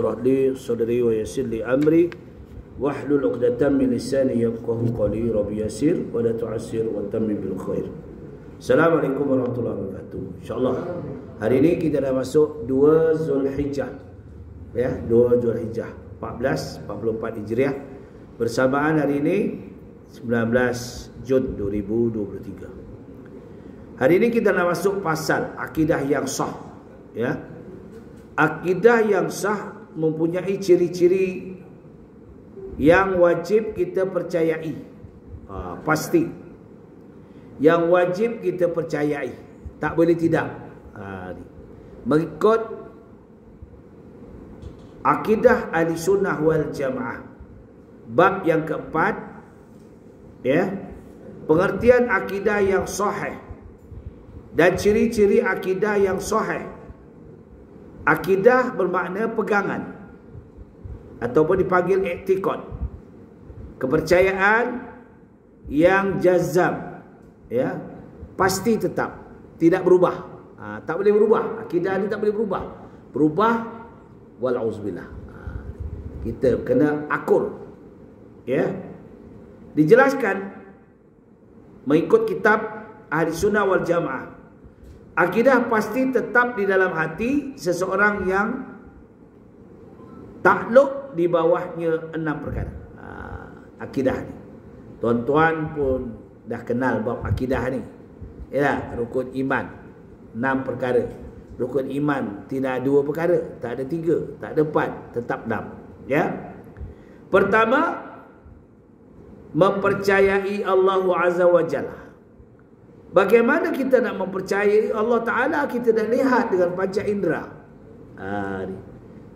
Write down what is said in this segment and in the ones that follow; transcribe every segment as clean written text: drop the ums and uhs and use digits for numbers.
li sadri wa yassir li amri wahlul 'uqdatam min lisani yafqahu qawli rabbi yassir wa la tu'assir wa tammim bil khair. Assalamualaikum warahmatullahi wabarakatuh. Insyaallah hari ini kita dah masuk 2 Zulhijjah. Ya, 2 Zulhijjah 1444 Hijriah. Bersamaan hari ini 19 Jun 2023. Hari ini kita nak masuk pasal akidah yang sah. Ya. Akidah yang sah mempunyai ciri-ciri yang wajib kita percayai. Pasti. Yang wajib kita percayai. Tak boleh tidak. Mengikut akidah ahli sunnah wal jamaah. Bab yang keempat. Ya. Pengertian akidah yang sahih. Dan ciri-ciri akidah yang sahih. Akidah bermakna pegangan ataupun dipanggil i'tiqad. Kepercayaan yang jazam, ya, pasti tetap, tidak berubah. Tak boleh berubah. Akidah ni tak boleh berubah. Berubah walauzubillah. Kita kena akur. Ya. Dijelaskan mengikut kitab Ahli Sunnah wal Jamaah. Akidah pasti tetap di dalam hati seseorang yang takluk di bawahnya 6 perkara. Akidah ni. Tuan-tuan pun dah kenal bab akidah ni. Ya, rukun iman 6 perkara. Rukun iman tidak ada 2 perkara, tak ada 3, tak ada 4, tetap 6. Ya. Pertama, mempercayai Allah Azza wa Jalla. Bagaimana kita nak mempercayai Allah Ta'ala? Kita dah lihat dengan panca indera.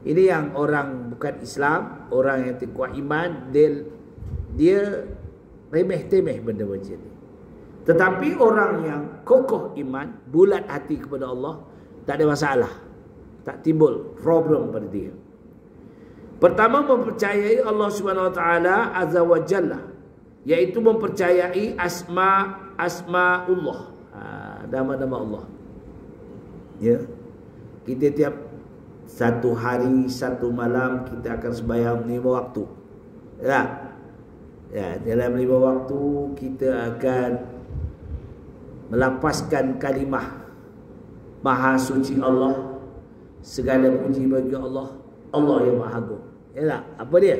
Ini yang orang bukan Islam, orang yang tak kuat iman, dia remeh-temeh benda macam ni. Tetapi orang yang kokoh iman, bulat hati kepada Allah, tak ada masalah. Tak timbul problem pada dia. Pertama, mempercayai Allah Subhanahu Wa Ta'ala Azza wa Jalla, iaitu mempercayai asma'ullah, nama-nama Allah. Ya. Kita tiap satu hari, satu malam kita akan sembahyang 5 waktu. Ya. Ya, dalam 5 waktu kita akan melapaskan kalimah Maha suci Allah, segala puji bagi Allah, Allah yang Maha Agung. Ya tak? Apa dia?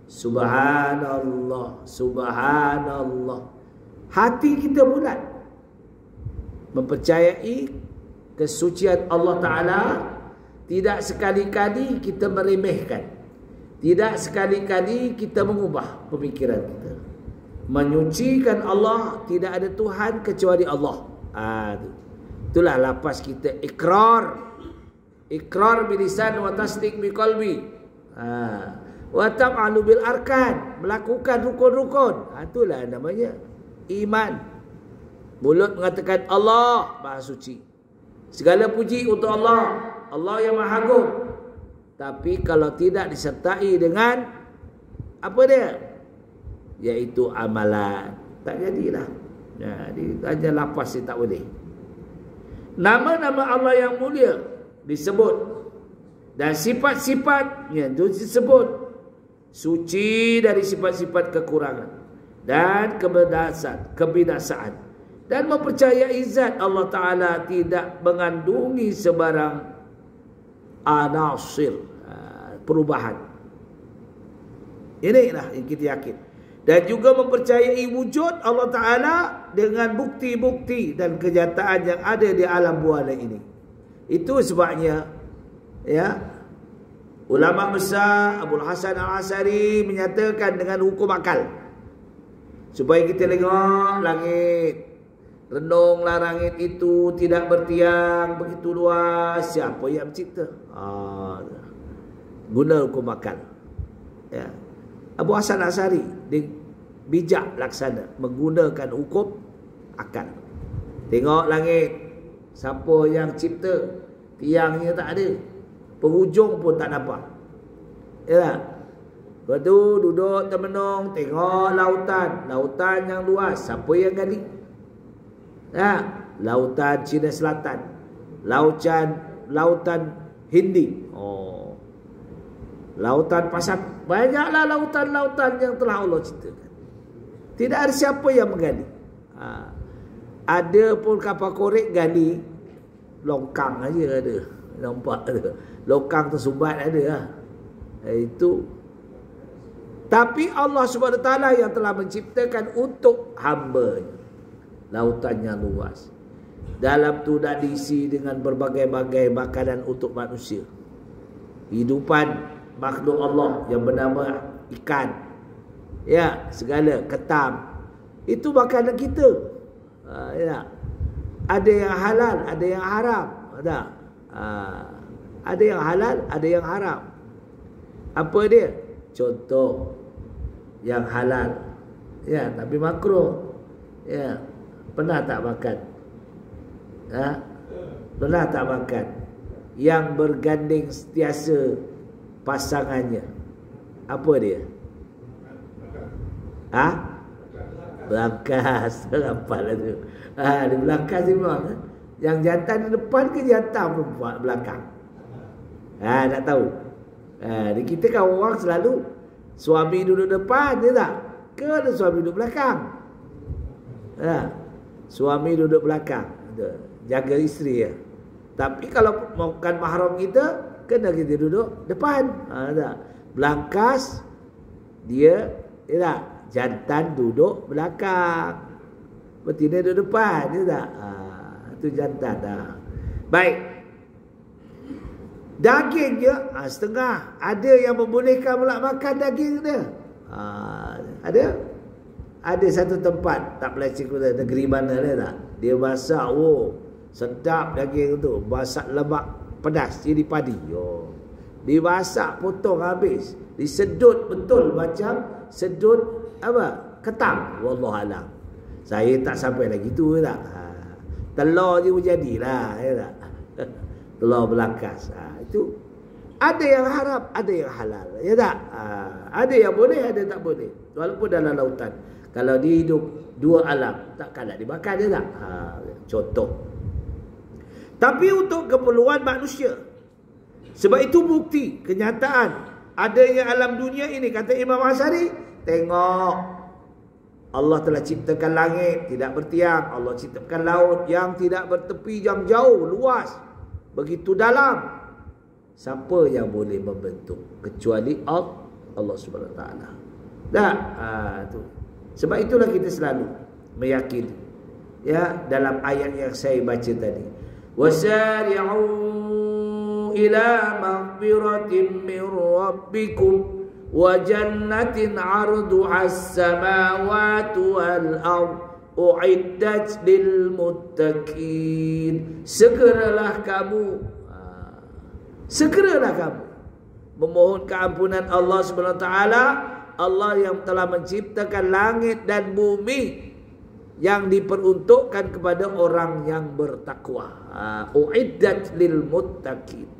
Subhanallah, subhanallah. Hati kita bulat mempercayai kesucian Allah Ta'ala. Tidak sekali-kali kita meremehkan, tidak sekali-kali kita mengubah pemikiran kita. Menyucikan Allah, tidak ada Tuhan kecuali Allah. Itulah lapas kita ikrar. Ikrar bilisan wa tasdiq biqalbi. Wa ta'alu bil arkan, melakukan rukun-rukun. Itulah namanya iman. Mulut mengatakan Allah Maha Suci, segala puji untuk Allah, Allah yang Maha Agung. Tapi kalau tidak disertai dengan apa dia? Iaitu amalan, tak jadilah. Jadi hanya lapas dia tak boleh. Nama-nama Allah yang mulia disebut dan sifat-sifatnya itu disebut. Suci dari sifat-sifat kekurangan dan kebinasaan, dan mempercayai zat Allah Ta'ala tidak mengandungi sebarang anasir, perubahan. Inilah yang kita yakin. Dan juga mempercayai wujud Allah Ta'ala dengan bukti-bukti dan kenyataan yang ada di alam buana ini. Itu sebabnya, ya, ulama besar Abul Hasan Al-Asari menyatakan dengan hukum akal, supaya kita tengok langit, renunglah langit itu tidak bertiang begitu luas, siapa yang mencipta? Guna hukum akal. Ya. Abu Hasan Al-Asari dia bijak laksana menggunakan hukum akal. Tengok langit, siapa yang cipta? Tiangnya tak ada, penghujung pun tak nampak. Ya tak? Lepas tu duduk termenung, tengok lautan. Lautan yang luas, siapa yang gali? Ya, lautan Cina Selatan, lautan Hindi. Lautan pasang, banyaklah lautan-lautan yang telah Allah ciptakan. Tidak ada siapa yang menggali. Ada pun kapal korek gali longkang aja ada. Nampak ada. Longkang tersumbat ada lah. Itu. Tapi Allah SWT yang telah menciptakan untuk hamba. Lautannya luas. Dalam tu dah diisi dengan berbagai-bagai makanan untuk manusia. Hidupan makhluk Allah yang bernama ikan, ya, segala ketam, itu makanan kita. Ya. Ada yang halal, ada yang haram, ada yang halal, ada yang haram. Apa dia? Contoh yang halal, ya, tapi makruh. Ya, pernah tak makan? Pernah tak makan yang berganding sentiasa pasangannya? Apa dia? Belangkas. Apa lah tu? Di belangkas ni memang. Yang jantan di depan ke jantan perempuan belakang? Nak tahu? Di kita kan orang selalu suami duduk depan, je tak? Ke ada suami duduk belakang? Suami duduk belakang, jaga isteri ya. Tapi kalau bukan mahram kita, kena kita duduk depan. Belangkas dia, tak? Jantan duduk belakang, betina duduk depan, tak? Itu jantan. Baik. Daging je setengah. Ada yang membolehkan pula makan daging dia. Ada satu tempat, tak pelacik negeri mana dia tak? Dia masak, sedap daging tu. Masak lemak pedas, cili padi. Dimasak, potong habis. Disedut betul macam sedut ketam. Wallahualam. Saya tak sampai lagi tu tak. Telur je pun jadilah, ya tak? Telur belangkas. Itu ada yang haram, ada yang halal, ya tak? Ada yang boleh, ada yang tak boleh. Walaupun dalam lautan. Kalau dia hidup dua alam, takkan nak dimakan, ya tak? Contoh. Tapi untuk keperluan manusia. Sebab itu bukti, kenyataan adanya alam dunia ini. Kata Imam Asy'ari, tengok, Allah telah ciptakan langit tidak bertiang. Allah ciptakan laut yang tidak bertepi, yang jauh, luas, begitu dalam. Siapa yang boleh membentuk kecuali Allah Subhanahu Wa Taala. Tu. Sebab itulah kita selalu meyakini, ya, dalam ayat yang saya baca tadi, wasari'u ila maghfiratin min rabbikum wa jannatin 'arduha as-samawati wal ard u'iddat lil muttaqin. Segeralah kamu memohon keampunan Allah Subhanahu Wa Taala, Allah yang telah menciptakan langit dan bumi, yang diperuntukkan kepada orang yang bertakwa. Uiddat lil muttaqin.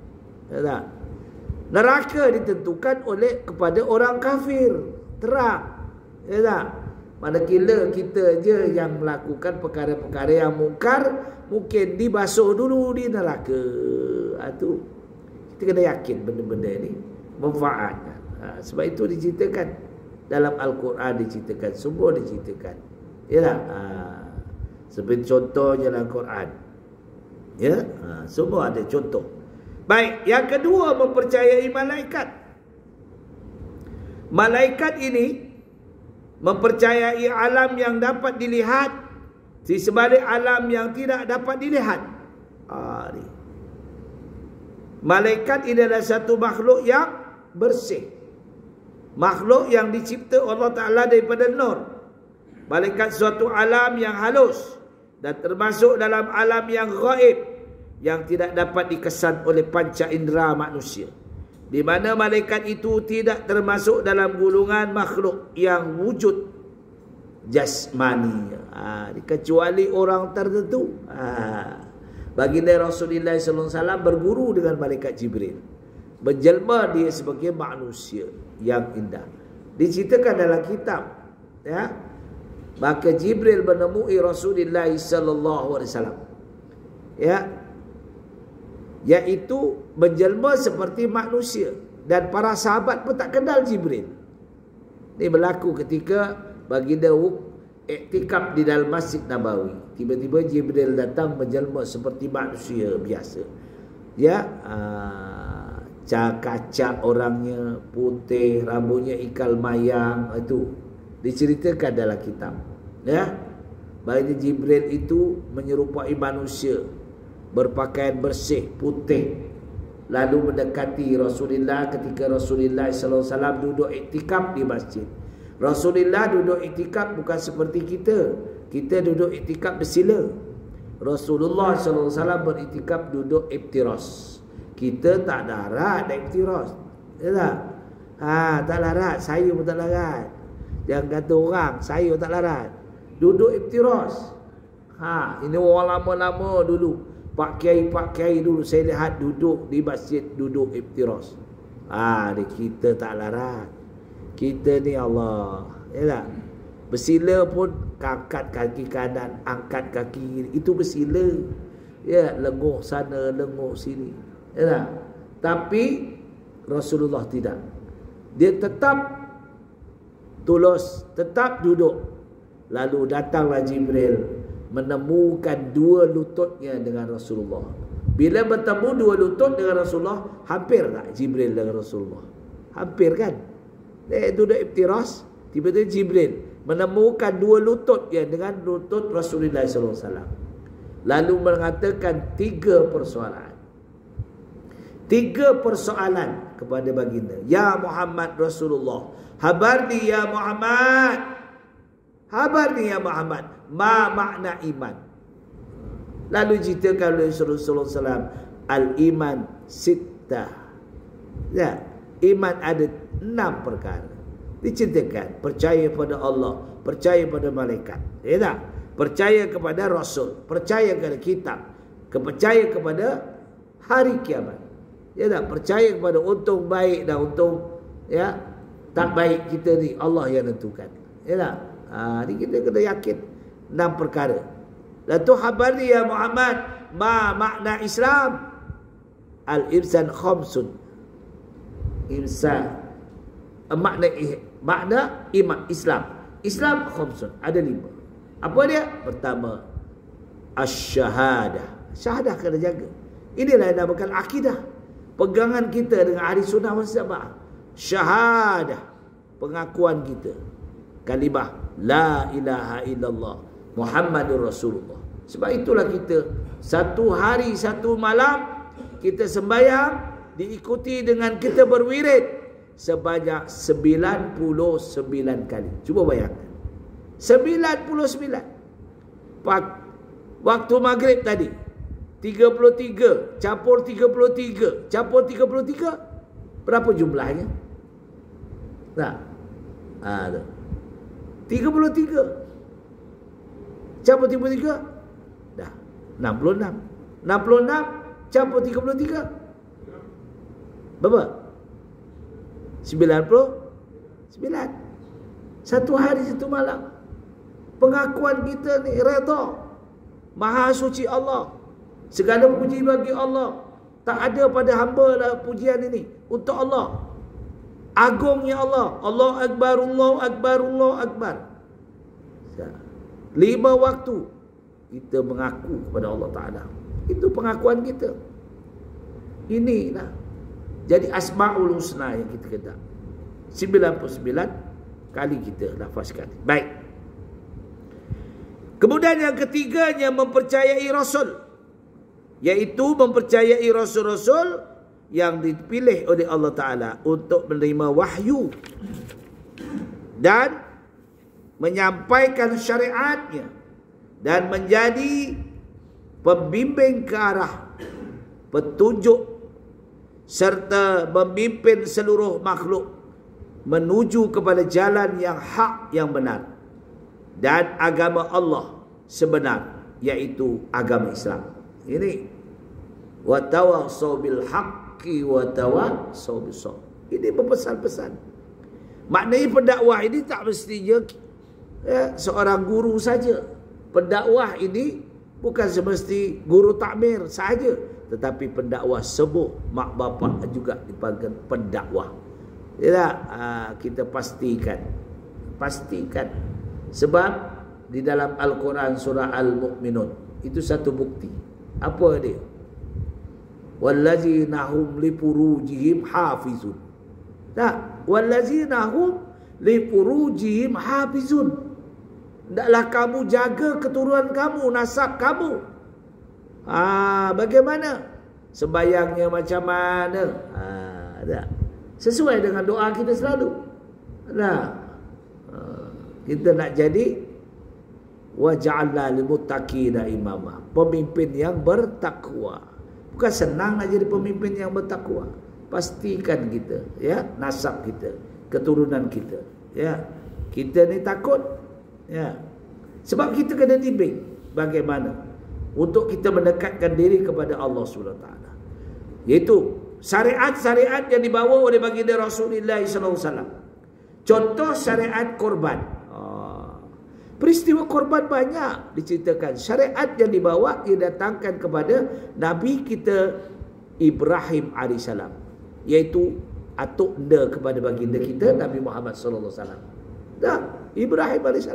Neraka ditentukan oleh kepada orang kafir, terang. Ya tak? Manakala kita je yang melakukan perkara-perkara yang mungkar, mungkin dibasuh dulu di neraka. Itu kita kena yakin benda-benda ini manfaat. Sebab itu diceritakan dalam Al-Quran, diceritakan, semua diceritakan. Ya tak? Seperti contohnya dalam Quran. Ya, semua ada contoh. Baik, yang kedua, mempercayai malaikat. Malaikat ini mempercayai alam yang dapat dilihat di sebalik alam yang tidak dapat dilihat. Malaikat ini adalah satu makhluk yang bersih, makhluk yang dicipta Allah Ta'ala daripada nur. Malaikat suatu alam yang halus dan termasuk dalam alam yang gaib, yang tidak dapat dikesan oleh panca indera manusia, di mana malaikat itu tidak termasuk dalam golongan makhluk yang wujud jasmani, kecuali orang tertentu. Baginda Rasulullah SAW berguru dengan malaikat Jibril, menjelma dia sebagai manusia yang indah. Diceritakan dalam kitab, ya, maka Jibril menemui Rasulullah SAW, ya, iaitu menjelma seperti manusia. dan para sahabat pun tak kenal Jibril. Ini berlaku ketika baginda iktikaf di dalam Masjid Nabawi. Tiba-tiba Jibril datang menjelma seperti manusia biasa. Ya, kacak orangnya, putih, rambutnya ikal mayang. Itu diceritakan dalam kitab. Ya, baginda Jibril itu menyerupai manusia, berpakaian bersih, putih, lalu mendekati Rasulullah ketika Rasulullah SAW duduk iktikaf di masjid. Rasulullah duduk iktikaf bukan seperti kita. Kita duduk iktikaf bersila. Rasulullah SAW beriktikaf duduk iftiras. Kita tak larat iftiras. Ya tak? Tak larat. Saya pun tak larat. Jangan kata orang, saya tak larat. Duduk iftiras. Ini orang lama-lama dulu. Pak Kiai dulu saya lihat duduk di masjid, duduk iftiras. Kita tak larat. Kita ni Allah, ya tak? Bersila pun angkat kaki kanan, angkat kaki kiri, itu bersila. Ya, lenguh sana, lenguh sini. Ya tak? Tapi Rasulullah tidak. Dia tetap tulus, tetap duduk. Lalu datanglah Jibril menemukan dua lututnya dengan Rasulullah. Bila bertemu dua lutut dengan Rasulullah, hampir tak Jibril dengan Rasulullah? Hampir kan? Duduk iftiras, tiba-tiba Jibril menemukan dua lutut yang dengan lutut Rasulullah SAW. Lalu mengatakan tiga persoalan. Tiga persoalan kepada baginda. Ya Muhammad Rasulullah, habarni ya Muhammad, habarni ya Muhammad, ma makna iman. Lalu ceritakan oleh Rasulullah SAW, al-iman sittah. Ya, iman ada 6 perkara. Diceritakan, percaya pada Allah, percaya pada malaikat, ya tak? Percaya kepada Rasul, percaya kepada kitab, percaya kepada hari kiamat, ya tak? Percaya kepada untung baik dan untung ya tak baik kita ni Allah yang tentukan, ya tak? Ni kita kena yakin 6 perkara. Lalu habari ya Muhammad, ma makna Islam? Al-insan khamsun. Insan makna iman Islam. Islam khamsun, ada 5. Apa dia? Pertama, asy-syahadah. Syahadah kena jaga. Inilah yang dinamakan akidah. Pegangan kita dengan ahli sunnah wal jamaah. Syahadah, pengakuan kita. Kalimah la ilaha illallah Muhammadur Rasulullah. Sebab itulah kita satu hari satu malam kita sembahyang diikuti dengan kita berwirid sebanyak 99 kali. Cuba bayangkan. 99. Waktu maghrib tadi 33 campur 33 campur 33, berapa jumlahnya? Nah. 33 campur 33 dah 66. 66 campur 33 berapa? 99. Satu hari satu malam. Pengakuan kita ni redha. Maha suci Allah. Segala puji bagi Allah. Tak ada pada hamba lah pujian ini untuk Allah. Agungnya Allah. Allah Akbar, Allah Akbar, Allah Akbar. 5 waktu kita mengaku kepada Allah Ta'ala. Itu pengakuan kita. Inilah. Jadi Asma'ul Husna yang kita kena 99 kali kita lafazkan. Baik. Kemudian yang ketiganya mempercayai Rasul, yaitu mempercayai Rasul-Rasul yang dipilih oleh Allah Ta'ala untuk menerima wahyu dan menyampaikan syariatnya dan menjadi pembimbing ke arah petunjuk serta memimpin seluruh makhluk menuju kepada jalan yang hak yang benar dan agama Allah sebenar, yaitu agama Islam. Ini wa tawassaw bil haqqi wa tawassaw bis sabr. Ini berpesan-pesan. Maknanya pendakwah ini tak mestinya seorang guru saja. Pendakwah ini bukan semesti guru takmir saja. tetapi pendakwah sebut mak bapak juga dipanggil pendakwah. Ya, kita pastikan. Sebab di dalam Al-Quran surah Al-Mu'minun itu satu bukti. Apa dia? Wallazina hum li furujihim hafizun. Tak, wallazina hum li furujihim hafizun. Hendaklah kamu jaga keturunan kamu, nasab kamu. Bagaimana? Sembayangnya macam mana? Tak. Sesuai dengan doa kita selalu. Kita nak jadi waja'alna lil muttaqina imama, pemimpin yang bertakwa. Bukan senang nak jadi pemimpin yang bertakwa. Pastikan kita, ya, nasab kita, keturunan kita, ya. Kita ni takut, ya. Sebab kita kena dibimbing bagaimana untuk kita mendekatkan diri kepada Allah SWT. Iaitu syariat-syariat yang dibawa oleh baginda Rasulullah SAW. Contoh syariat korban. Peristiwa korban banyak diceritakan. Syariat yang dibawa didatangkan kepada Nabi kita Ibrahim AS, iaitu atuk anda kepada baginda kita Nabi Muhammad SAW. Ibrahim AS.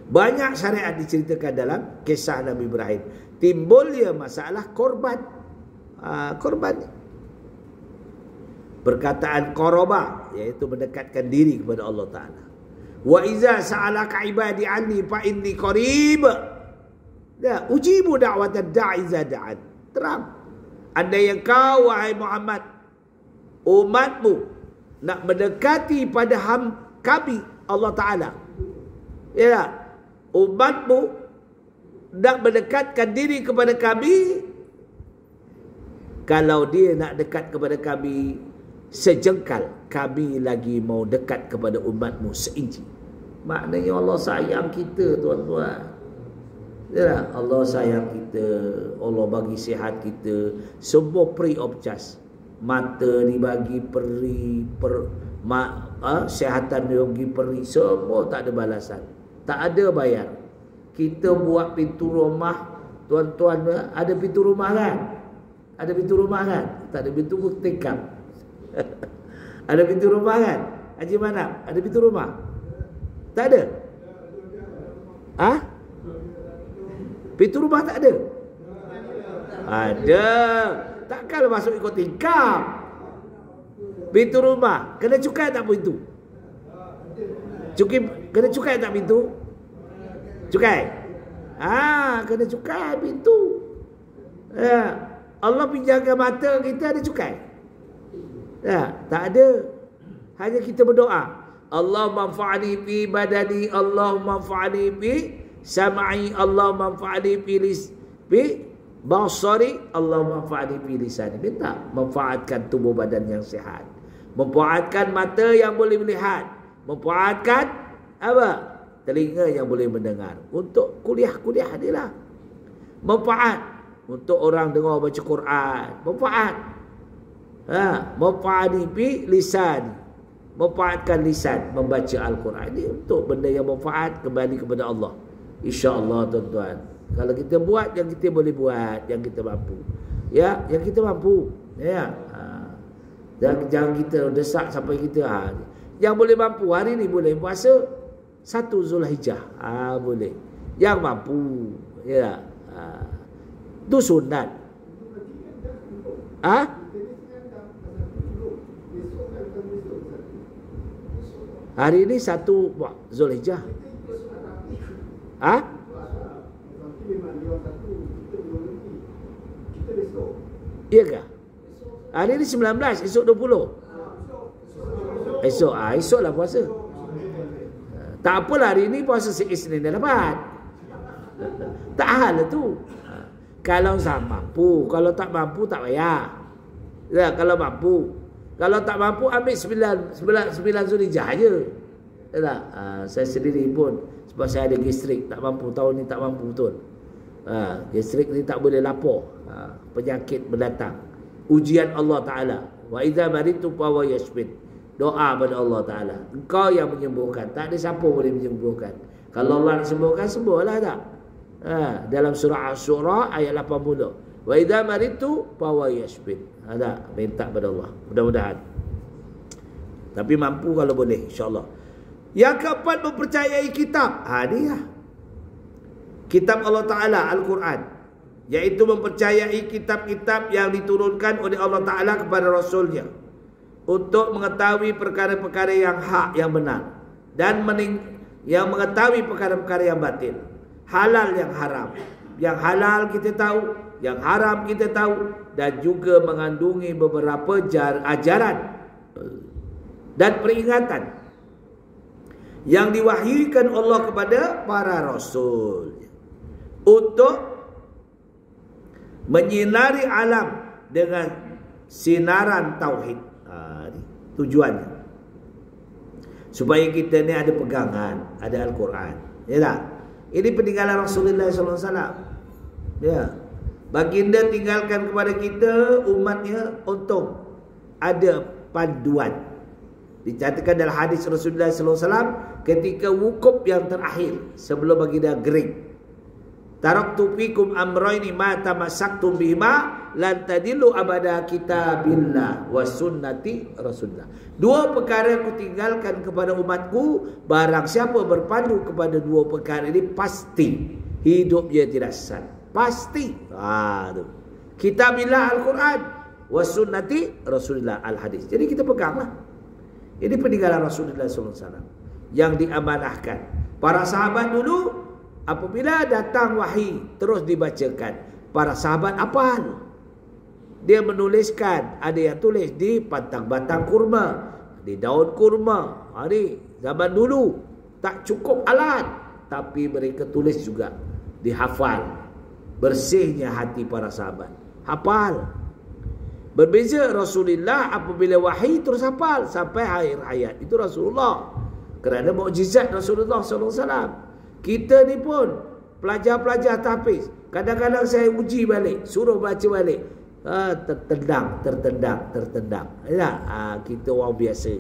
Banyak syariat diceritakan dalam kisah Nabi Ibrahim. Timbul dia masalah korban. Korban. Perkataan qoroba, iaitu mendekatkan diri kepada Allah Ta'ala. Wa iza sa'alaka ibadi anni fa inni qarib. Ya, ujibu da'watad da'i iza da'an. Terang. Andai yang kau, wahai Muhammad, umatmu nak mendekati pada kami Allah Ta'ala, ya, umatmu nak mendekatkan diri kepada kami, kalau dia nak dekat kepada kami sejengkal, kami lagi mau dekat kepada umatmu seinci. Maknanya Allah sayang kita, tuan-tuan. Ya, Allah sayang kita. Allah bagi sihat kita. Semua free of charge. Mata dibagi peri, kesihatan dibagi peri, semua tak ada balasan. Tak ada bayar. Kita buat pintu rumah, tuan-tuan, ada pintu rumah kan? Ada pintu rumah kan? Tak ada pintu tikam. Ada pintu rumah kan? Haji Manap, ada pintu rumah? Tak ada? Pintu rumah tak ada? Ada. Takkan masuk ikut tingkap. Pintu rumah kena cukai tak pintu? Kena cukai tak pintu? Cukai. Kena cukai pintu. Ya. Allah penjaga mata kita ada cukai? Ya, tak ada. Hanya kita berdoa. Allah manfa'ani fi badani, Allah manfa'ani fi sam'i, Allah manfa'ani fi basari, Allah manfa'ani fi lisani. Minta manfaatkan tubuh badan yang sihat, manfaatkan mata yang boleh melihat, manfaatkan apa? Telinga yang boleh mendengar. Untuk kuliah-kuliah adalah manfaat. Untuk orang dengar baca Quran, manfaat. Manfaat bi lisan, manfaatkan lisan membaca Al-Quran. Ini untuk benda yang manfaat, kembali kepada Allah. InsyaAllah, tuan-tuan. Kalau kita buat yang kita boleh buat, yang kita mampu. Ya, yang kita mampu. Ya. Jangan kita desak sampai kita. Yang boleh mampu hari ni boleh puasa 1 Zulhijjah. Boleh. Yang mampu. Ya. Itu sunat. Hari ini 1 Zulhijjah. Iya kah? Hari ini 19, esok 20. Esok lah puasa. Tak apalah, hari ini puasa Isnin dah dapat. Tak hal lah tu. Kalau mampu, kalau tak mampu tak payah. Ya, kalau mampu. Kalau tak mampu ambil 9 Zulhijjah aja. Ya, saya sendiri pun sebab saya ada gastrik, tak mampu tahun ni, tak mampu betul. Gastrik ni tak boleh lapor. Penyakit mendatang. Ujian Allah Taala. Wa idza maritu fa huwa yashfin. Doa pada Allah Taala. Engkau yang menyembuhkan, tak ada siapa boleh menyembuhkan. Kalau Allah nak sembuhkan, sembuhlah tak. Dalam surah Asy-Syura ayat 80. Wa idza maritu fa huwa yashfin. Ada minta pada Allah. Mudah-mudahan. Tapi mampu kalau boleh, insya-Allah. Yang keempat, mempercayai kitab. Dia kitab Allah Ta'ala, Al-Quran, iaitu mempercayai kitab-kitab yang diturunkan oleh Allah Ta'ala kepada Rasulnya untuk mengetahui perkara-perkara yang hak, yang benar, dan yang mengetahui perkara-perkara yang batil, halal yang haram. Yang halal kita tahu, yang haram kita tahu, dan juga mengandungi beberapa ajaran dan peringatan yang diwahyukan Allah kepada para Rasul untuk menyinari alam dengan sinaran tauhid. Tujuannya supaya kita ni ada pegangan, ada Al-Quran. Ya tak? Ini peninggalan Rasulullah SAW. Ya. Baginda tinggalkan kepada kita, umatnya, untung ada panduan. Dicatatkan dalam hadis Rasulullah SAW ketika wukuf yang terakhir sebelum baginda gering. Taraktu fikum amrayni ma tamassaktum bihima lan tadillu abada kitabillah wa sunnati Rasulullah. Dua perkara aku tinggalkan kepada umatku, barang siapa berpandu kepada dua perkara ini pasti hidupnya tidak sesat. Pasti. Tu. Kitabillah Al-Quran wa sunnati Rasulullah al-hadis. Jadi kita peganglah. Ini peninggalan Rasulullah SAW yang diamanahkan. Para sahabat dulu apabila datang wahyi terus dibacakan. Para sahabat hafal. Dia menuliskan, ada yang tulis di batang-batang kurma, di daun kurma. Zaman dulu tak cukup alat, tapi mereka tulis juga, dihafal. Bersihnya hati para sahabat. Hafal. Berbeza Rasulullah apabila wahyi terus hafal sampai akhir hayat. Itu Rasulullah. Kerana mukjizat Rasulullah SAW. Kita ni pun pelajar-pelajar tahfiz. Kadang-kadang saya uji balik, suruh baca balik. Tertendang. Ya, kita orang biasa.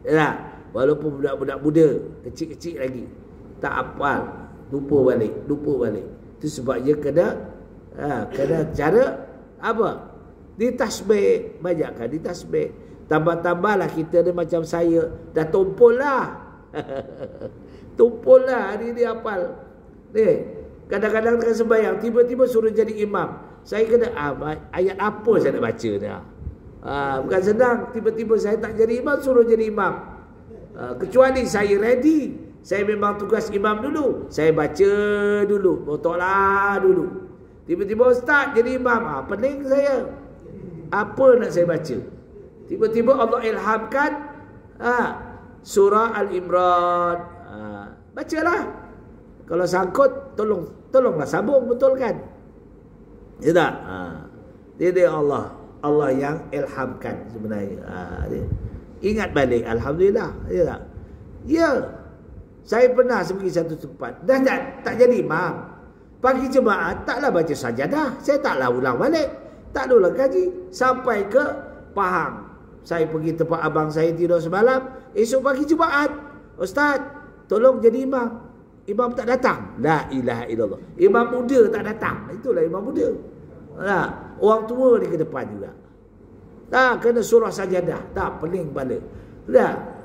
Ya, walaupun budak-budak muda, kecil-kecil lagi, tak hafal, lupa balik. Itu sebabnya kena cara apa? Ditasbih, banyakkan ditasbih. Tambah-tambahlah kita ni macam saya, dah tumpul lah. Tumpul lah, hari ni hafal. Kadang-kadang tengah sembahyang, tiba-tiba suruh jadi imam. Saya kena, ayat apa saya nak baca ni? Bukan senang, tiba-tiba saya tak jadi imam, suruh jadi imam. Kecuali saya ready, saya memang tugas imam dulu, saya baca dulu, mutolak dulu. Tiba-tiba ustaz jadi imam, pening saya. Apa nak saya baca? Tiba-tiba Allah ilhamkan surah Al-Imran. Bacalah. Kalau sangkut, tolonglah sambung, betul kan? Ya tak? Dia Allah yang ilhamkan sebenarnya. Ingat balik, alhamdulillah. Ya tak? Ya. Saya pernah pergi satu tempat, dah tak jadi imam. Pagi jemaat taklah baca sajadah, saya taklah ulang balik. Tak dulu kaji sampai ke Pahang. Saya pergi tempat abang saya tidur semalam. Esok pagi Jumaat, ustaz, tolong jadi imam. Imam tak datang. La ilaha illallah. Imam muda tak datang. Itulah imam muda. Orang tua ni ke depan juga. Kena surah sajadah. Tak, pening balik.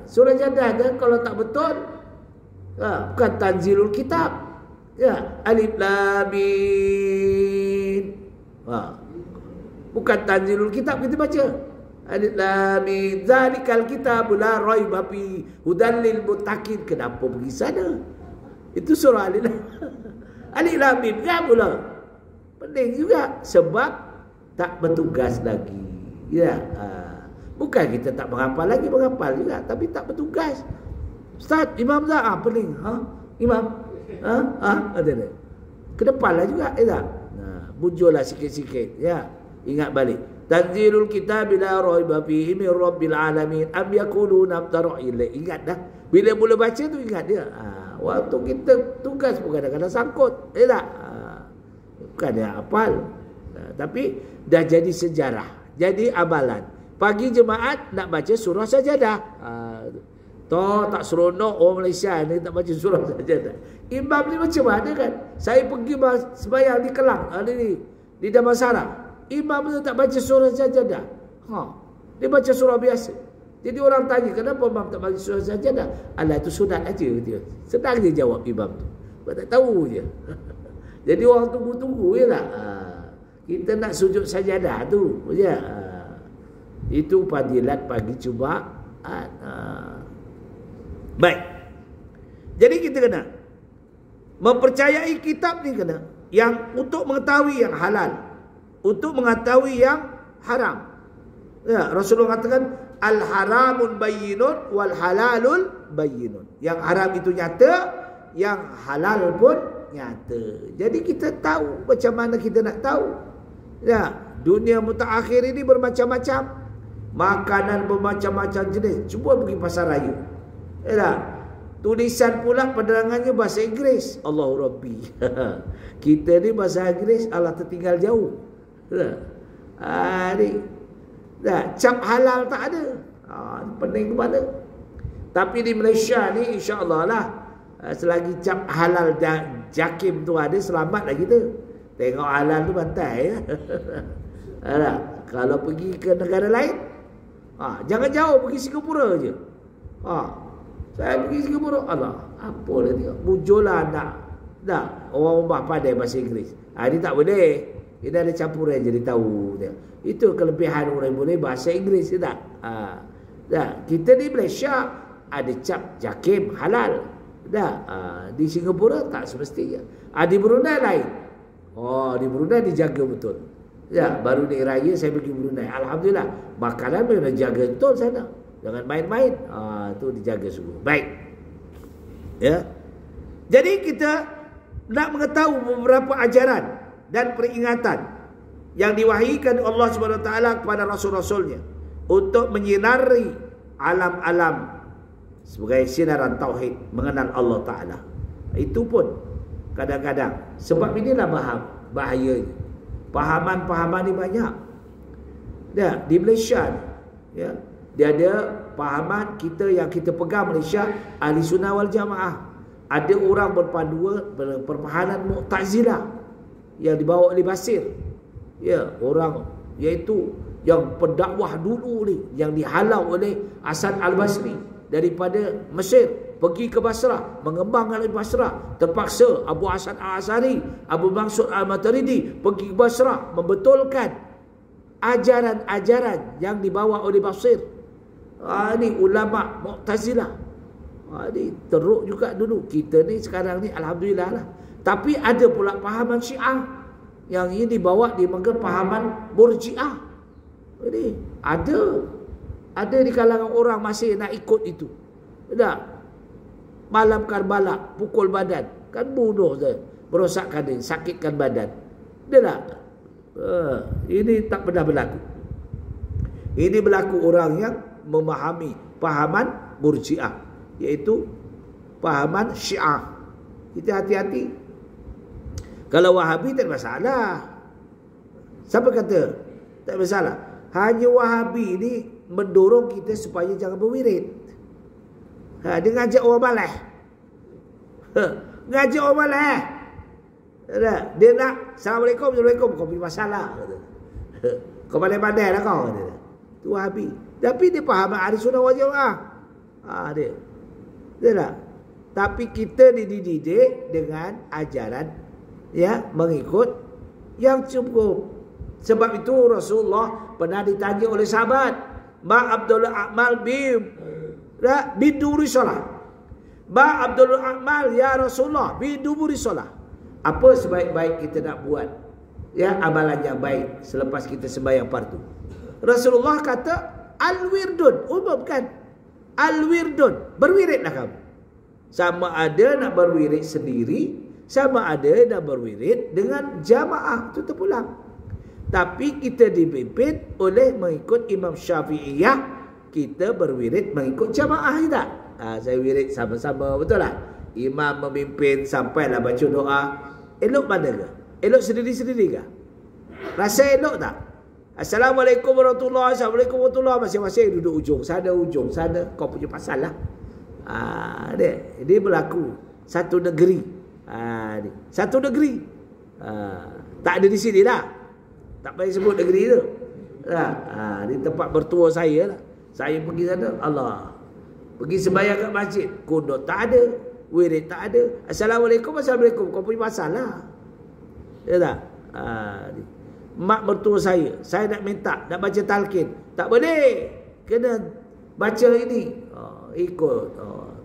Surah sajadah kan kalau tak betul, bukan tanzilul kitab. Alif lam mim. Bukan tanzilul kitab kita baca. Alif lam mim zalikal kitabul la raiba fi hudal lil muttaqin. Kenapa pergi sana? Itu surah Alif lam. Alif lam mim kan pula. Pening juga sebab tak bertugas lagi. Bukan kita tak menghafal lagi, menghafal juga, tapi tak bertugas. Ustaz, imam dah pening. Imam. Ada. Ke depanlah juga, tak? Muncullah sikit-sikit, ya. Ingat balik. Tanzilul kitab la raiba fihi min rabbil alamin am yaquluna iftara ilai. Ingat dah. Bila mula baca tu ingat dia. Waktu kita tugas pun kadang-kadang sangkut, tak? Bukan dia hafal. Tapi dah jadi sejarah, jadi amalan. Pagi jemaat nak baca surah sajadah. Tak seronok orang Malaysia ni tak baca surah sajadah. Imam ni macam mana kan? Saya pergi sembahyang di Kelang. di Damansara, imam tu tak baca surah sajadah. Dia baca surah biasa. Jadi orang tanya, kenapa imam tak baca surah sajadah? Alah, itu sunat aja dia. Senang dia jawab imam tu. Sebab tak tahu je. Jadi orang tunggu-tunggu je lah. Kita nak sujud sajadah tu. Itu fadilat pagi Jumaat. Baik. Jadi kita kena mempercayai kitab ni kena. Yang untuk mengetahui yang halal. Untuk mengetahui yang haram. Ya, Rasulullah katakan al-haramun bayyinun wal halalul bayyinun. Yang haram itu nyata, yang halal pun nyata. Jadi kita tahu macam mana kita nak tahu. Ya, dunia mutaakhir ini bermacam-macam. Makanan bermacam-macam jenis. Cuba pergi pasar raya. Ya, tulisan pula penerangannya bahasa Inggeris. Allahu Rabbi. Kita ni bahasa Inggeris Allah tertinggal jauh. Ni cap halal tak ada. Pening kepala. Tapi di Malaysia ni insya-Allah lah, selagi cap halal JAKIM tu ada, selamatlah kita. Tengok halal tu bantai ya. Kalau pergi ke negara lain, jangan jauh, pergi Singapura je. Saya pergi Singapura, Allah, apa dia tengok, muncul anak orang rumah pandai bahasa Inggeris. Ini tak boleh. Ini ada campuran jadi tahu dia. Itu kelebihan orang boleh bahasa Inggeris tak? Kita di Malaysia ada cap JAKIM halal. Di Singapura tak semestinya. Di Brunei lain. Di Brunei dijaga betul. Baru ni raya saya pergi Brunei. Alhamdulillah, makanan memang jaga betul sana. Jangan main-main. Tu dijaga sungguh. Baik. Ya. Jadi kita nak mengetahui beberapa ajaran dan peringatan yang diwahyukan Allah SWT kepada Rasul-Rasulnya untuk menyinari alam-alam sebagai sinaran tauhid, mengenal Allah Ta'ala. Itu pun kadang-kadang sebab inilah bahayanya. Pahaman-pahaman ni banyak. Di Malaysia ni, dia ada pahaman kita yang kita pegang Malaysia, Ahli Sunnah wal Jamaah. Ada orang berpahaman Mu'tazilah yang dibawa oleh Basir. Orang iaitu yang pendakwah dulu ni, yang dihalau oleh Hasan Al-Basri daripada Mesir pergi ke Basrah, mengembangkan di Basrah. Terpaksa Abu Hasan Al-Asari, Abu Mansur Al-Maturidi pergi ke Basrah membetulkan ajaran-ajaran yang dibawa oleh Basir. Ini ulama Mu'tazilah. Ini teruk juga dulu. Kita ni sekarang ni alhamdulillah lah. Tapi ada pula pahaman Syiah yang ini dibawa dipanggil pahaman Murji'ah. Jadi ada di kalangan orang masih nak ikut itu. Malam Karbala pukul badan, kan bunuh saja, merosakkan dia, sakitkan badan. Ini tak pernah berlaku. Ini berlaku orang yang memahami pahaman Murji'ah, iaitu pahaman Syiah. Kita hati-hati. Kalau Wahabi tak masalah. Siapa kata tak masalah? Hanya Wahabi ni mendorong kita supaya jangan berwirid. Dia ngajak orang malas. Ngajak orang malas. Dia nak Assalamualaikum, Assalamualaikum. Kau punya masalah. Kau pandai-pandai lah kau. Itu Wahabi. Tapi dia faham Ahli Sunnah wal Jamaah. Dia tak. Tapi kita dididik dengan ajaran mengikut yang cukup. Sebab itu Rasulullah pernah ditanya oleh sahabat, Ma Abdul A'mal biduri solah. Ma Abdul A'mal ya Rasulullah biduri solah. Apa sebaik-baik kita nak buat amalan yang baik selepas kita sembahyang fardu? Rasulullah kata al-wirdun, umumkan al-wirdun, berwiridlah kamu. Sama ada nak berwirid sendiri, sama ada nak berwirid dengan jamaah, itu terpulang. Tapi kita dipimpin oleh mengikut Imam Syafi'iyah, kita berwirid mengikut jamaah tak? Saya wirid sama-sama, betul tak? Imam memimpin sampailah baca doa. Elok mana ke? Elok sendiri-sendiri ke? Rasa elok tak? Assalamualaikum warahmatullahi wabarakatuh. Assalamualaikum warahmatullahi wabarakatuh. Masing-masing duduk ujung sana. Kau punya pasal lah. Dia berlaku satu negeri. Satu negeri. Tak ada di sini dah. Tak payah sebut negeri tu. Di tempat bertua saya lah. Saya pergi sana, Allah. Pergi sembahyang kat masjid, kunut tak ada, wirid tak ada. Assalamualaikum, Assalamualaikum. Kau punya masalah. Ya tak? Mak mertua saya nak minta, nak baca talqin. Tak boleh. Kena baca ini. Ikut.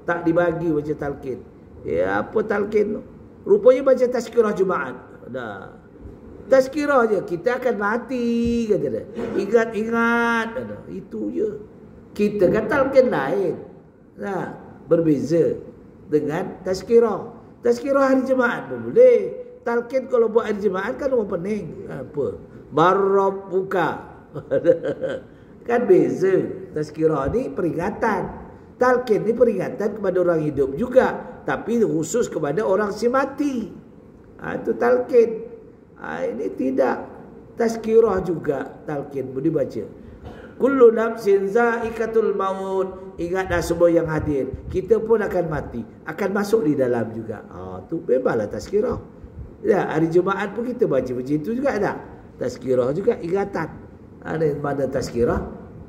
Tak dibagi baca talqin. Ya, apa talqin tu? Rupanya baca tazkirah Jumaat. Dah. Tazkirah je. Kita akan mati, kata dia. Ingat-ingat. Itu je. Kita kan talqin lain. Nah, berbeza dengan tazkirah. Tazkirah hari Jumaat pun boleh. Talqin kalau buat hari Jumaat kan orang pening. Apa? Marab buka. Kan beza. Tazkirah ni peringatan. Talqin ni peringatan kepada orang hidup juga. Tapi khusus kepada orang si mati. Itu talqin. Ini tidak. Tazkirah juga. Talqin boleh baca. Kullu nafsin za'iqatul maut. Ingatlah semua yang hadir. Kita pun akan mati. Akan masuk di dalam juga. Tu memanglah tazkirah. Ya, hari Jumaat pun kita baca macam itu juga tak? Tazkirah juga ingatan. Ada mana tazkirah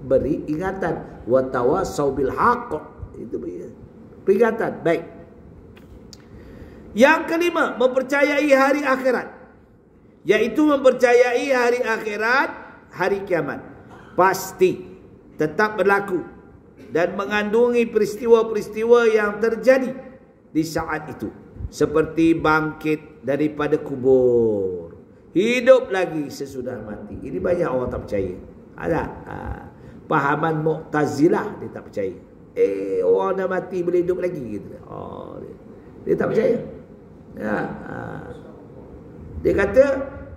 beri ingatan. Wa tawassaw bil haqq. Itu peringatan. Baik. Yang kelima, mempercayai hari akhirat. Yaitu mempercayai hari akhirat, hari kiamat. Pasti tetap berlaku dan mengandungi peristiwa-peristiwa yang terjadi di saat itu. Seperti bangkit daripada kubur, hidup lagi sesudah mati. Ini banyak orang tak percaya. Ada pahaman Mu'tazilah, dia tak percaya. Orang dah mati boleh hidup lagi gitu. Dia tak percaya. Dia kata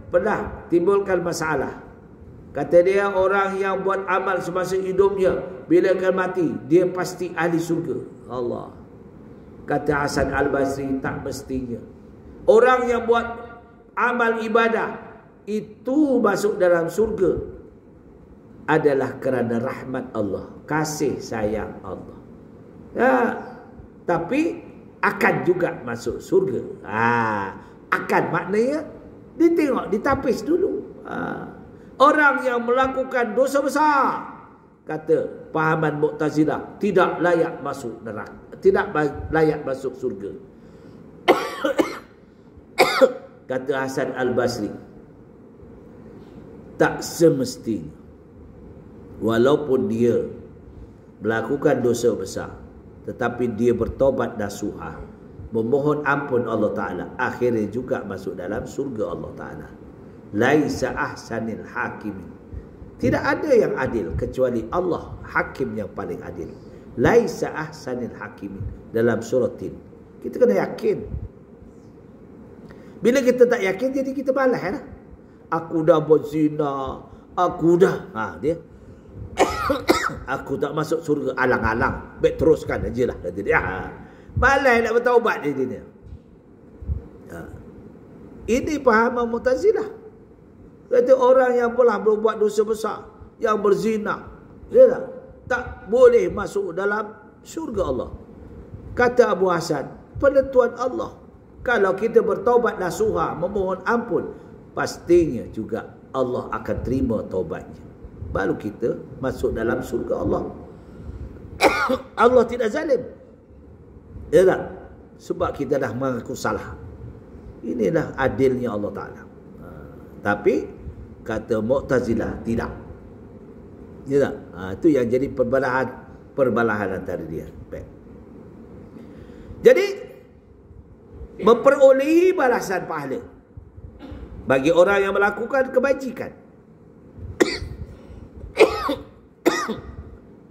pernah timbulkan masalah. Kata dia, orang yang buat amal semasa hidupnya, bila akan mati, dia pasti ahli surga. Allah. Kata Hasan Al-Basri, tak mestinya. Orang yang buat amal ibadah, itu masuk dalam surga adalah kerana rahmat Allah, kasih sayang Allah. Tapi akan juga masuk surga. Akan maknanya, ditengok, ditapis dulu. Orang yang melakukan dosa besar, kata pahaman Mu'tazilah, tidak layak masuk neraka, tidak layak masuk surga. Kata Hasan Al-Basri, tak semestinya. Walaupun dia melakukan dosa besar, tetapi dia bertobat nasuha, memohon ampun Allah Ta'ala, akhirnya juga masuk dalam surga Allah Ta'ala. Laisa ahsanil hakimin. Tidak ada yang adil kecuali Allah, hakim yang paling adil. Laisa ahsanil hakimin. Dalam surah Tin. Kita kena yakin. Bila kita tak yakin, jadi kita balas lah. Aku dah berzina, aku dah dia aku tak masuk surga, alang-alang, baik teruskan aje lah, kata dia. Malas nak bertaubat dia. Ini pahaman Mu'tazilah. Kata orang yang pernah berbuat dosa besar, yang berzina, dia tak boleh masuk dalam syurga Allah. Kata Abu Hasan, penentuan Allah. Kalau kita bertaubat nasuha, memohon ampun, pastinya juga Allah akan terima taubatnya. Baru kita masuk dalam syurga Allah. Allah tidak zalim. Ya tak? Sebab kita dah mengaku salah. Inilah adilnya Allah Ta'ala. Tapi kata Mu'tazilah tidak. Ya tak? Itu yang jadi perbalahan antara dia. Baik. Jadi memperolehi balasan pahala bagi orang yang melakukan kebajikan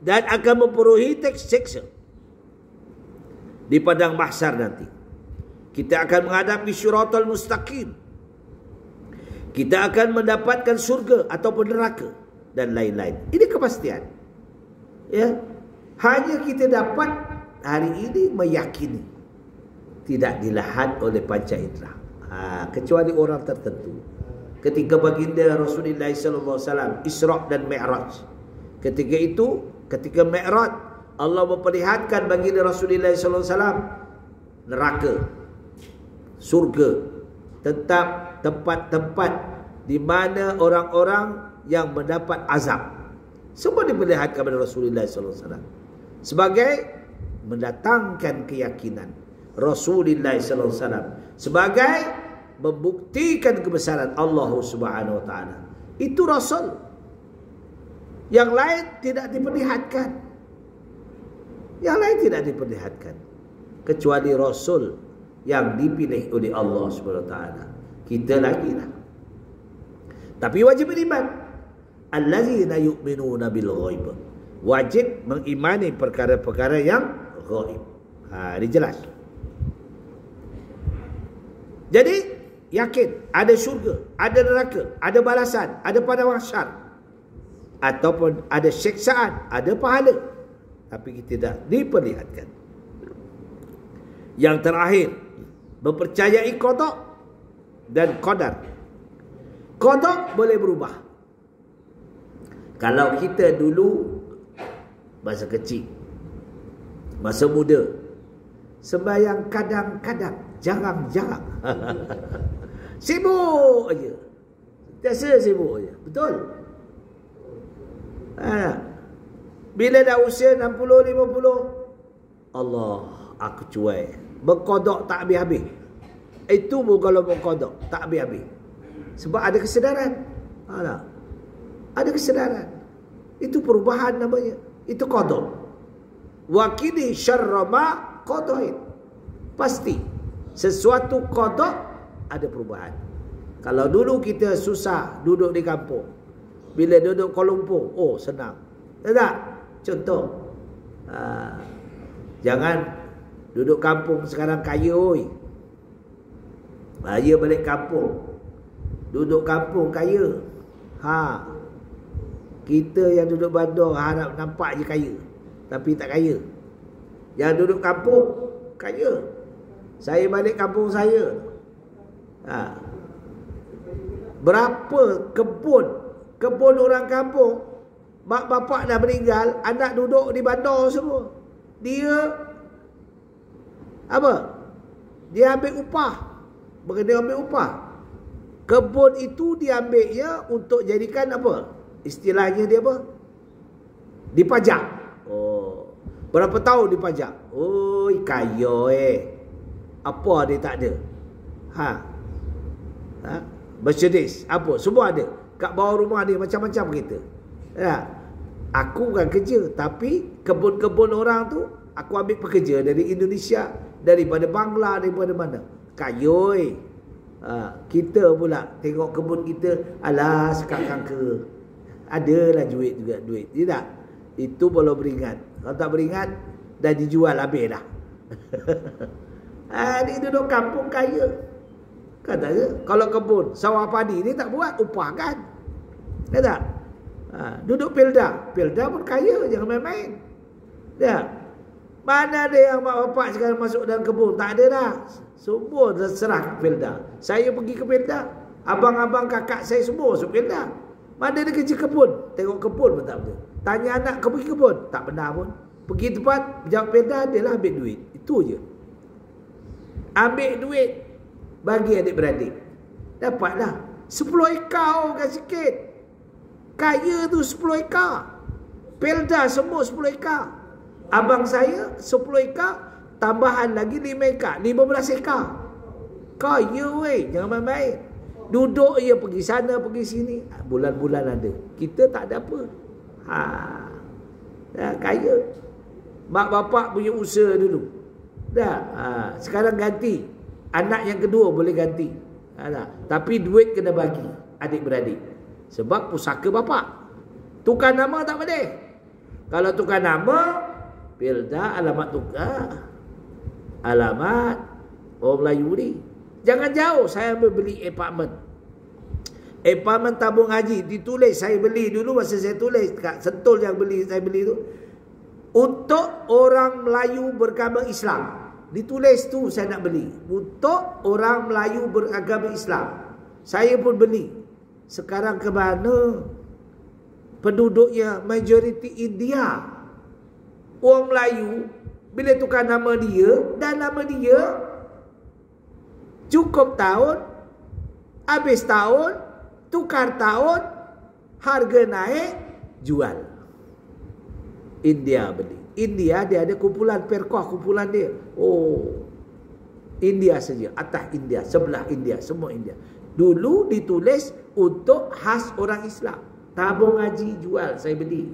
dan akan memperolehi siksa di padang mahsyar nanti. Kita akan menghadapi syiratal mustaqim. Kita akan mendapatkan surga ataupun neraka dan lain-lain. Ini kepastian. Ya. Hanya kita dapat hari ini meyakini. Tidak dilihat oleh panca indera. Kecuali orang tertentu. Ketika baginda Rasulullah SAW Isra' dan Mi'raj. Ketika itu, ketika Mi'raj, Allah memperlihatkan baginda Rasulullah SAW neraka, surga, tetap tempat-tempat di mana orang-orang yang mendapat azab. Semua diperlihatkan kepada Rasulullah SAW sebagai mendatangkan keyakinan Rasulullah SAW, sebagai membuktikan kebesaran Allah Subhanahu Wa Taala. Itu Rasul. Yang lain tidak diperlihatkan. Yang lain tidak diperlihatkan kecuali Rasul yang dipilih oleh Allah Subhanahu Wa Taala. Kita lagi lah. Tapi wajib beriman. Allazina yu'minuna bil ghaib. Wajib mengimani perkara-perkara yang ghaib. Ini jelas. Jadi yakin ada syurga, ada neraka, ada balasan, ada padang mahsyar, ataupun ada siksaan, ada pahala, tapi kita tidak diperlihatkan. Yang terakhir, mempercayai qada dan qadar. Qada boleh berubah. Kalau kita dulu masa kecil, masa muda, sembahyang kadang-kadang, jarang-jarang, sibuk aja, biasa sibuk aja, betul. Bila dah usia 60-50, Allah, aku cuai, berkodok tak habis-habis. Itu pun kalau berkodok tak habis-habis, sebab ada kesedaran. Ada kesedaran. Itu perubahan namanya. Itu qada. Wa kini syarra ma qadain. Pasti sesuatu qada ada perubahan. Kalau dulu kita susah duduk di kampung, bila duduk Kuala Lumpur, oh senang. Tak? Contoh, jangan duduk kampung sekarang kaya oi. Bahaya balik kampung. Duduk kampung kaya. Kita yang duduk bandar harap nampak je kaya, tapi tak kaya. Yang duduk kampung kaya. Saya balik kampung saya, berapa kebun orang kampung, mak bapak dah meninggal, anak duduk di bandar semua. Dia apa? Dia ambil upah. Bukan dia ambil upah. Kebun itu diambilnya untuk jadikan apa? Istilahnya dia apa? Dipajak. Oh, berapa tahun dipajak? Oi, kaya Apa dia tak ada? Mercedes, apa? Semua ada. Kat bawah rumah dia macam-macam kita. Aku bukan kerja, tapi kebun-kebun orang tu aku ambil pekerja dari Indonesia, daripada Bangla, daripada mana. Kaya kita pula tengok kebun kita, alah sekarang ke. Adalah duit juga, duit. Tidak. Itu belum beringat. Kalau tak beringat, dah dijual habis dah. Dia duduk kampung kaya. Katanya, kalau kebun, sawah padi ni tak buat, upah kan? Tak? Duduk Pelda. Pelda pun kaya, jangan main-main. Tak? Mana ada yang mak bapak sekarang masuk dalam kebun? Tak ada dah. Semua terserah ke Pelda. Saya pergi ke Pelda. Abang-abang kakak saya semua masuk Pelda. Mana ada kerja kebun? Tengok kebun pun tak betul. Tanya anak, kau pergi kebun? Tak pernah pun. Pergi tempat, jawab Pelda, dia lah ambil duit. Itu je. Ambil duit, bagi adik-beradik. Dapatlah 10 ekar kan sikit. Kaya tu 10 ekar. Pelda semua 10 ekar. Abang saya 10 ekar, tambahan lagi 5 ekar, 15 ekar. Kaya weh, jangan main-main. Duduk je pergi sana, pergi sini. Bulan-bulan ada. Kita tak ada apa. Kaya. Mak bapak punya usaha dulu. Sekarang ganti. Anak yang kedua boleh ganti. Tapi duit kena bagi adik-beradik. Sebab pusaka bapak. Tukar nama tak boleh. Kalau tukar nama, Pelda alamat tukar. Alamat orang Melayu ni. Jangan jauh, saya beli apartment. Apartment tabung haji ditulis, saya beli dulu masa saya tulis kat Sentul yang saya beli tu. Untuk orang Melayu beragama Islam. Ditulis tu saya nak beli. Untuk orang Melayu beragama Islam. Saya pun beli. Sekarang ke mana? Penduduknya majoriti India. Orang Melayu bila tukar nama dia dan nama dia cukup tahun, habis tahun, tukar tahun, harga naik, jual. India beli. India dia ada kumpulan Perkoh, kumpulan dia. Oh, India saja, atas India, sebelah India, semua India. Dulu ditulis untuk khas orang Islam. Tabung haji jual, saya beli.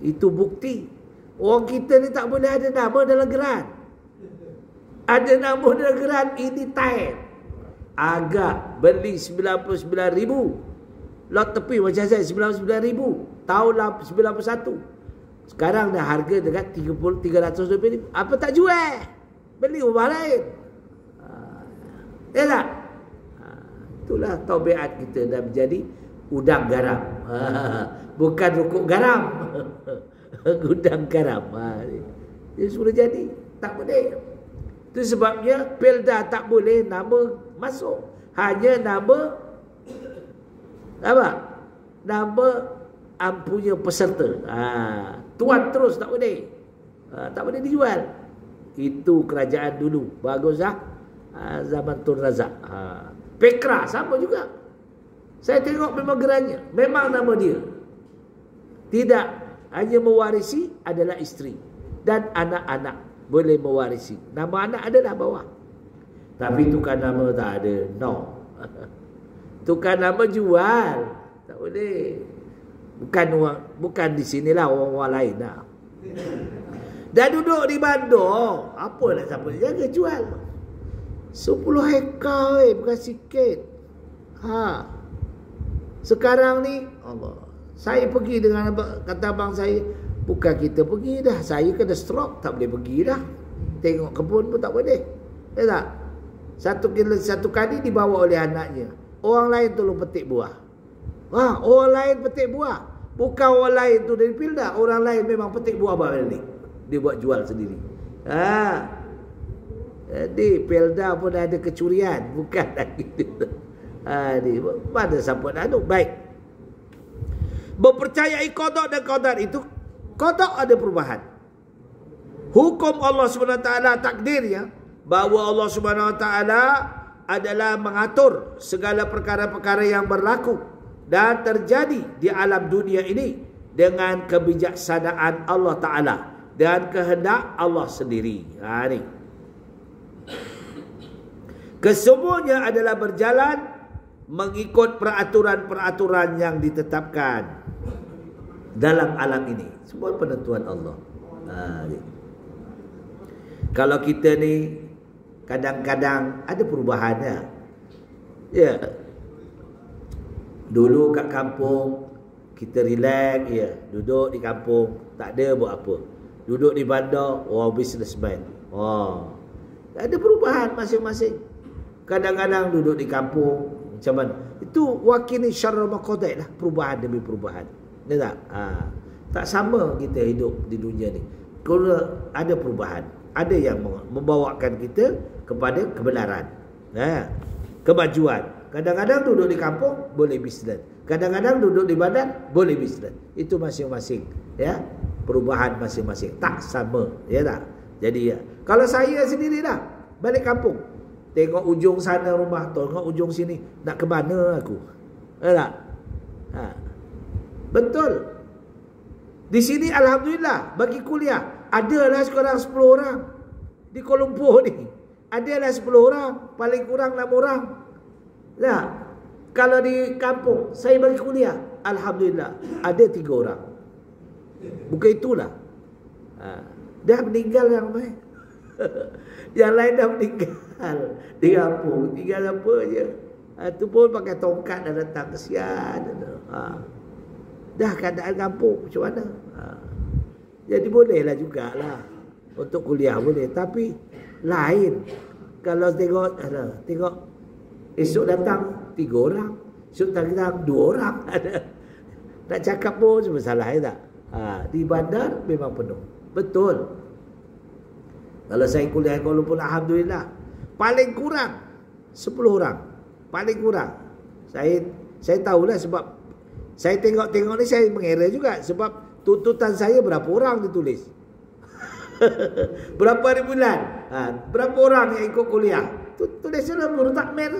Itu bukti. Orang kita ni tak boleh ada nama dalam geran. Ada nama dalam geran, ini time. Agak beli 99,000. Lot tepi macam saya 99,000. Tahun 91. Sekarang dah harga dekat 300 apa tak jual? Beli rumah lain. Ya tak? Itulah taubiat kita dah menjadi udang garam. Bukan rukuk garam. Gudang garam. Dia sudah jadi. Tak boleh. Itu sebabnya Pelda tak boleh nama masuk. Hanya nama apa? Nama punya peserta. Tuan terus tak boleh. Tak boleh dijual. Itu kerajaan dulu. Bagus lah. Zaman Tun Razak. Pekra sama juga. Saya tengok memang gerannya. Memang nama dia. Tidak. Hanya mewarisi adalah isteri. Dan anak-anak boleh mewarisi. Nama anak adalah bawah. Tapi tukar nama tak ada. No. Tukar nama jual. Tak boleh. Bukan di sinilah orang-orang lain lah. Dah duduk di bandar. Apa nak siapa jaga jual. 10 hektar bukan sikit. Sekarang ni Allah. Saya pergi dengan kata abang saya, bukan kita pergi dah. Saya kena stroke, tak boleh pergi dah. Tengok kebun pun tak boleh. Ya tak? Satu kali dibawa oleh anaknya. Orang lain tolong petik buah. Orang lain petik buah. Bukan orang lain tu dari Pelda. Orang lain memang petik buah balik. Dia buat jual sendiri. Jadi Pelda pun ada kecurian. Bukan lagi gitu. Mana siapa nak aduk. Baik. Mempercayai qada dan qadar itu, qada ada perubahan. Hukum Allah SWT takdirnya, bahawa Allah SWT adalah mengatur segala perkara-perkara yang berlaku dan terjadi di alam dunia ini dengan kebijaksanaan Allah Ta'ala dan kehendak Allah sendiri. Ini kesemuanya adalah berjalan mengikut peraturan-peraturan yang ditetapkan dalam alam ini. Semua penentuan Allah. Kalau kita ni kadang-kadang ada perubahannya. Ya. Dulu kat kampung kita relax, ya, duduk di kampung, tak ada buat apa. Duduk di bandar, businessman. Ada perubahan masing-masing. Kadang-kadang duduk di kampung macam mana? Itu wakini syarra maqadai lah, perubahan demi perubahan. Ya tak? Tak sama kita hidup di dunia ni. Kalau ada perubahan, ada yang membawakan kita kepada kebenaran, kemajuan. Kadang-kadang duduk di kampung boleh bisnes. Kadang-kadang duduk di bandar boleh bisnes. Itu masing-masing, ya. Perubahan masing-masing tak sama, ya tak? Jadi ya, kalau saya sendirilah balik kampung, tengok ujung sana rumah, tengok ujung sini, nak ke mana aku? Tak? Betul. Di sini alhamdulillah bagi kuliah adalah sekarang 10 orang. Di Kuala Lumpur ni adalah 10 orang, paling kurang 6 orang. Nah, kalau di kampung saya bagi kuliah, alhamdulillah ada 3 orang. Bukan itulah. Dah meninggal yang lain. Yang lain dah meninggal di kampung. Tinggal apa je. Itu pun pakai tongkat dah datang. Kesian. Dah keadaan kampung macam mana. Jadi bolehlah jugalah. Untuk kuliah boleh. Tapi lain. Kalau tengok esok datang 3 orang. Esok datang 2 orang. Nak cakap pun masalah ya tak? Di bandar memang penuh. Betul. Kalau saya kuliah Kuala Lumpur, alhamdulillah, paling kurang 10 orang. Paling kurang. Saya tahulah sebab saya tengok-tengok ni saya mengira juga sebab tuntutan saya berapa orang ditulis. Berapa hari bulan? Berapa orang yang ikut kuliah? tulis dalam guru takmir.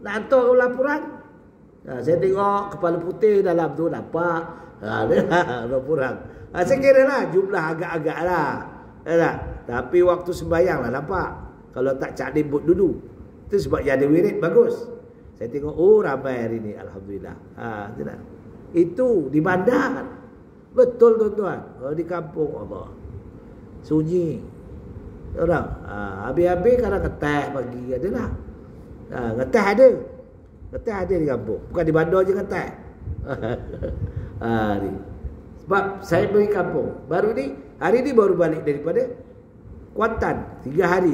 Nak hantar laporan. Saya tengok kepala putih dalam tu nampak. Laporan. Saya kira lah jumlah agak-agak lah. Tapi waktu sembahyang lah nampak. Kalau tak cak debut dulu. Itu sebab dia ada wirid bagus. Saya tengok, oh ramai hari ni. Alhamdulillah. Itu di bandar. Betul tuan-tuan. Di kampung Allah. Sunyi. Orang. Habis-habis kadang ngeteh pagi. Adalah. Ngeteh ada. Ngeteh ada di kampung. Bukan di bandar je ngeteh. Ni. Sebab saya pergi kampung. Hari ni baru balik daripada Kuantan. 5 hari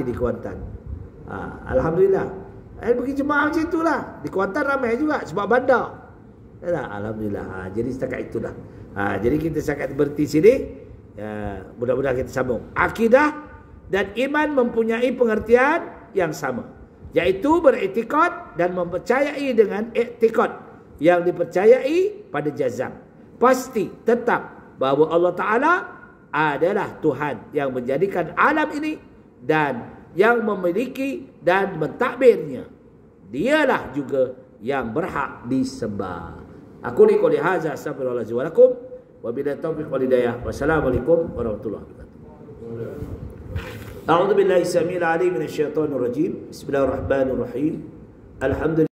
di Kuantan. Alhamdulillah. Pergi jemaah macam itulah. Di Kuantan ramai juga sebab bandar. Alhamdulillah. Jadi setakat itulah. Jadi kita setakat berhenti sini. Mudah-mudahan kita sambung. Akidah dan iman mempunyai pengertian yang sama, yaitu beriktikad dan mempercayai dengan iktikad yang dipercayai pada jazam. Pasti tetap bahawa Allah Ta'ala adalah Tuhan yang menjadikan alam ini dan yang memiliki dan mentadbirnya. Dialah juga yang berhak disembah. Aku ni qouli hadza astaghfirullahalazim wa lakum wa billahi taufiq wal hidayah. Wassalamualaikum warahmatullahi wabarakatuh. A'udzu billahi samil alim minasy syaithanir rajim. Bismillahirrahmanirrahim. Alhamdulillah.